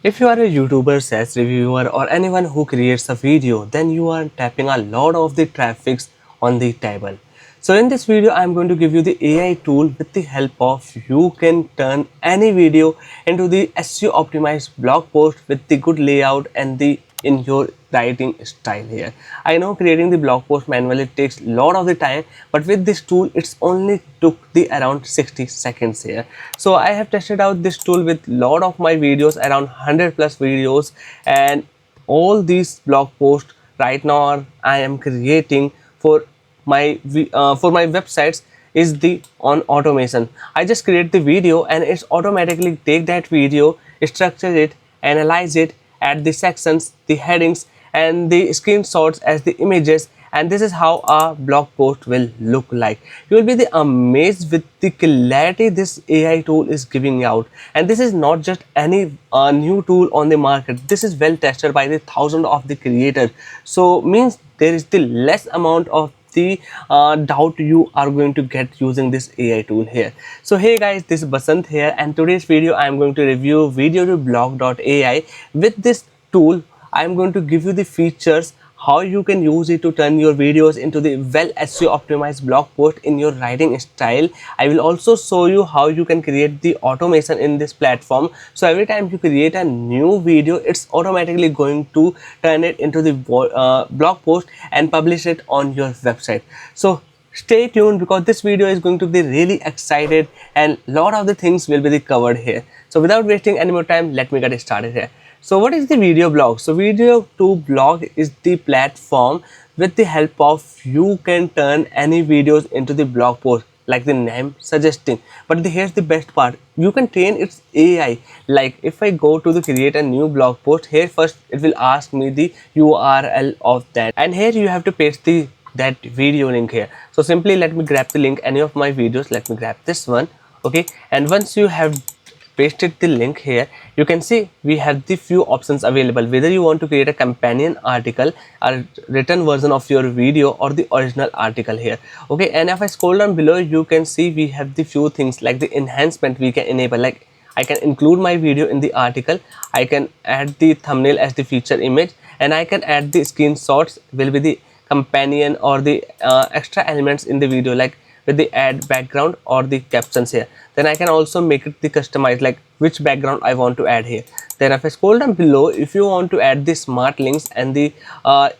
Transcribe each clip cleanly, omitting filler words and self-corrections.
If you are a YouTuber, SaaS reviewer, or anyone who creates a video, then you are tapping a lot of the traffics on the table. So in this video, I'm going to give you the AI tool with the help of you can turn any video into the SEO optimized blog post with the good layout and the in your writing style here. I know creating the blog post manually takes a lot of the time, but with this tool it's only took the around 60 seconds here. So I have tested out this tool with lot of my videos, around 100 plus videos, and all these blog posts right now I am creating for my websites is the on automation. I just create the video and it's automatically take that video, structure it, analyze it, add the sections, the headings, and the screenshots as the images, and this is how a blog post will look like. You will be amazed with the clarity this AI tool is giving out. And this is not just any new tool on the market. This is well tested by the thousands of the creators, so means there is the less amount of the doubt you are going to get using this AI tool here. So hey guys, this is Basant here, and today's video I am going to review VideoToBlog AI. With this tool I am going to give you the features, how you can use it to turn your videos into the well SEO optimized blog post in your writing style. I will also show you how you can create the automation in this platform, so every time you create a new video, it's automatically going to turn it into the blog post and publish it on your website. So stay tuned because this video is going to be really excited and lot of the things will be covered here. So without wasting any more time, let me get started here. So what is the video blog? So VideoToBlog is the platform with the help of you can turn any videos into the blog post, like the name suggesting. But here's the best part, you can train its AI. Like if I go to the create a new blog post, here first it will ask me the URL of that, and here you have to paste the that video link here. So simply let me grab the link, any of my videos, let me grab this one. Okay, and once you have pasted the link here, you can see we have the few options available, whether you want to create a companion article, a written version of your video, or the original article here. Okay, and if I scroll down below, you can see we have the few things like the enhancement we can enable. Like I can include my video in the article, I can add the thumbnail as the feature image, and I can add the screenshots will be the companion or the extra elements in the video, like with the add background or the captions here. Then I can also make it the customized, like which background I want to add here. Then if I scroll down below, if you want to add the smart links and the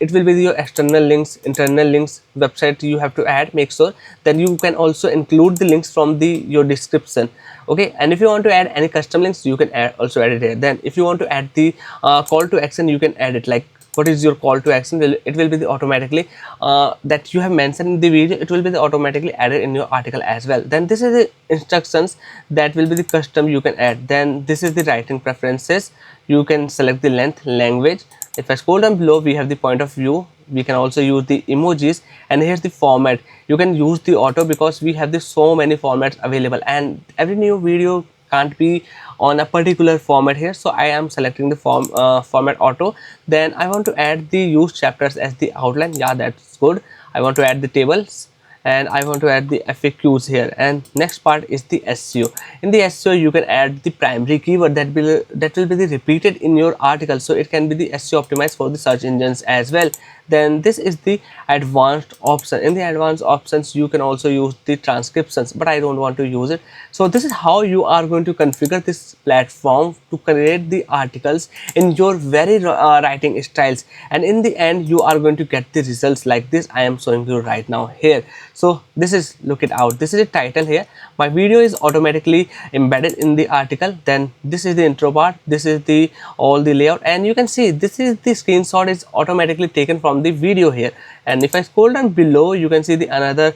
it will be your external links, internal links, website you have to add, make sure. Then you can also include the links from the your description. Okay, and if you want to add any custom links, you can also add it here. Then if you want to add the call to action, you can add it, like what is your call to action. It will be the automatically that you have mentioned in the video, it will be the automatically added in your article as well. Then this is the instructions that will be the custom you can add. Then this is the writing preferences, you can select the length, language. If I scroll down below, we have the point of view, we can also use the emojis, and here's the format. You can use the auto because we have the so many formats available, and every new video can't be on a particular format here, so I am selecting the format auto. Then I want to add the use chapters as the outline. Yeah, that's good. I want to add the tables, and I want to add the FAQs here. And next part is the SEO. In the SEO, you can add the primary keyword that will be the repeated in your article, so it can be the SEO optimized for the search engines as well. Then this is the advanced option. In the advanced options, you can also use the transcriptions, but I don't want to use it. So this is how you are going to configure this platform to create the articles in your very writing styles, and in the end you are going to get the results like this I am showing you right now here. So this is, look it out, this is a title here, my video is automatically embedded in the article. Then this is the intro part, this is the all the layout, and you can see this is the screenshot is automatically taken from the video here. And if I scroll down below, you can see the another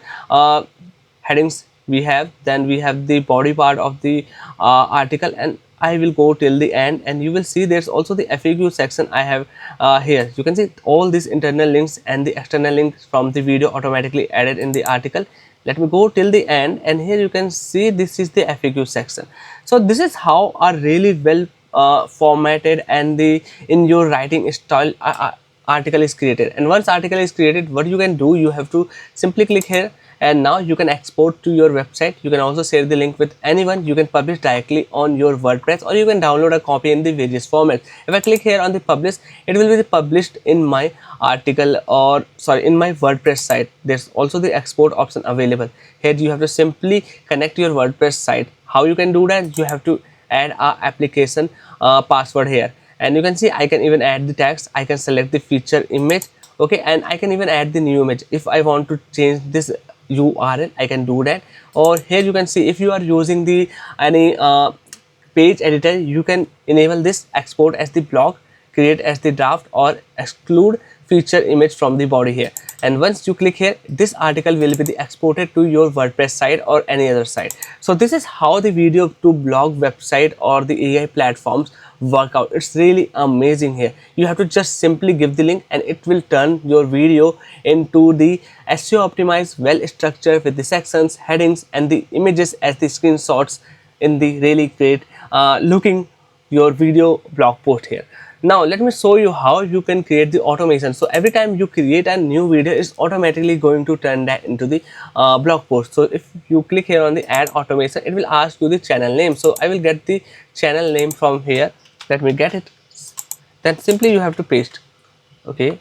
headings we have. Then we have the body part of the article, and I will go till the end, and you will see there's also the FAQ section I have here. You can see all these internal links and the external links from the video automatically added in the article. Let me go till the end, and here you can see this is the FAQ section. So this is how a really well formatted and the in your writing style article is created. And once article is created, what you can do, you have to simply click here and now you can export to your website. You can also share the link with anyone. You can publish directly on your WordPress, or you can download a copy in the various formats. If I click here on the publish, it will be published in my article, or sorry, in my WordPress site. There's also the export option available. Here you have to simply connect your WordPress site. How you can do that? You have to add a application password here, and you can see I can even add the text. I can select the feature image, okay, and I can even add the new image. If I want to change this URL, I can do that. Or here you can see if you are using the any page editor, you can enable this export as the blog, create as the draft, or exclude feature image from the body here. And once you click here, this article will be exported to your WordPress site or any other site. So this is how the video to blog website or the AI platforms work out. It's really amazing here. You have to just simply give the link, and it will turn your video into the SEO optimized, well structured, with the sections, headings, and the images as the screenshots in the really great looking your video blog post here. Now let me show you how you can create the automation. So every time you create a new video, it's automatically going to turn that into the blog post. So if you click here on the add automation, it will ask you the channel name. So I will get the channel name from here. Let me get it. Then simply you have to paste, okay,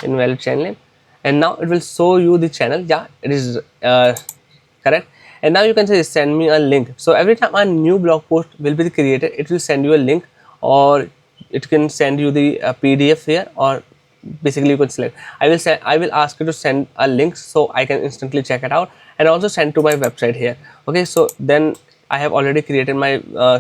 invalid channel name, and now it will show you the channel. Yeah, it is correct. And now you can say send me a link. So every time a new blog post will be created, it will send you a link, or it can send you the PDF here, or basically you can select. I will ask you to send a link so I can instantly check it out, and also send to my website here. Okay, so then I have already created my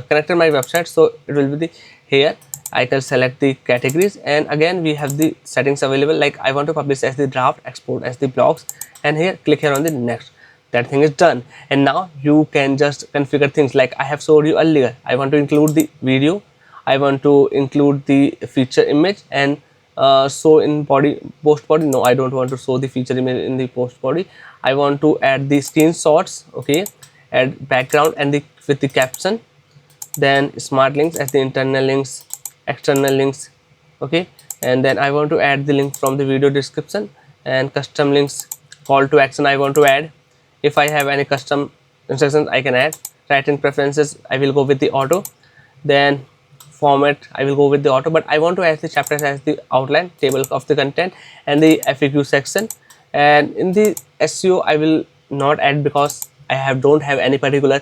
connected my website, so it will be the here. I can select the categories, and again we have the settings available, like I want to publish as the draft, export as the blogs, and here click here on the next. That thing is done. And now you can just configure things like I have showed you earlier. I want to include the video, I want to include the feature image, and so in body post body, no, I don't want to show the feature image in the post body. I want to add the screenshots, okay, add background and the with the caption, then smart links as the internal links, external links, okay, and then I want to add the link from the video description, and custom links, call to action I want to add. If I have any custom instructions, I can add. Writing preferences, I will go with the auto. Then format, I will go with the auto, but I want to add the chapters as the outline, table of the content, and the FAQ section. And in the SEO, I will not add because I don't have any particular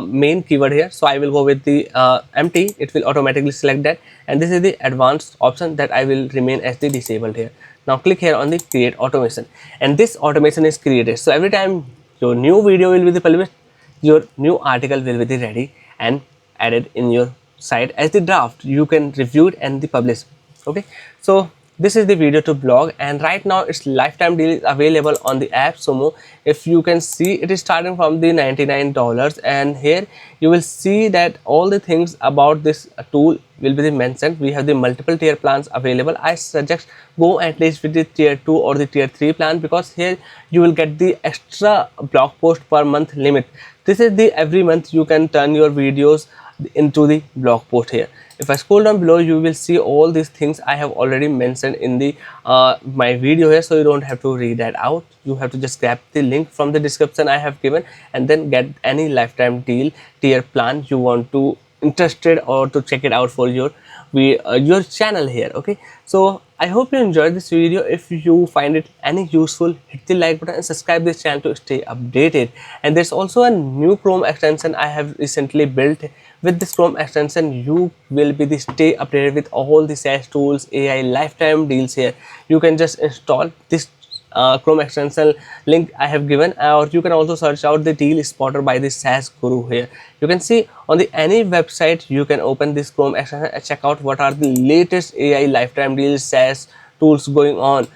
main keyword here, so I will go with the empty. It will automatically select that, and this is the advanced option that I will remain as the disabled here. Now click here on the create automation, and this automation is created. So every time your new video will be published, your new article will be ready and added in your site as the draft. You can review it and the publish. Okay, so this is the video to blog, and right now its lifetime deal is available on the AppSumo. If you can see, it is starting from the $99, and here you will see that all the things about this tool will be mentioned. We have the multiple tier plans available. I suggest go at least with the tier 2 or the tier 3 plan, because here you will get the extra blog post per month limit. This is the every month you can turn your videos into the blog post here. If I scroll down below, you will see all these things I have already mentioned in the my video here, so you don't have to read that out. You have to just grab the link from the description I have given, and then get any lifetime deal tier plan you want to interested or to check it out for your channel here. Okay, so I hope you enjoyed this video. If you find it any useful, hit the like button and subscribe this channel to stay updated. And there's also a new Chrome extension I have recently built. With this Chrome extension, you will be stay updated with all the SaaS tools, AI lifetime deals here. You can just install this Chrome extension link I have given, or you can also search out the deal spotter by the SaaS guru here. You can see on the any website, you can open this Chrome extension and check out what are the latest AI lifetime deals, SaaS tools going on.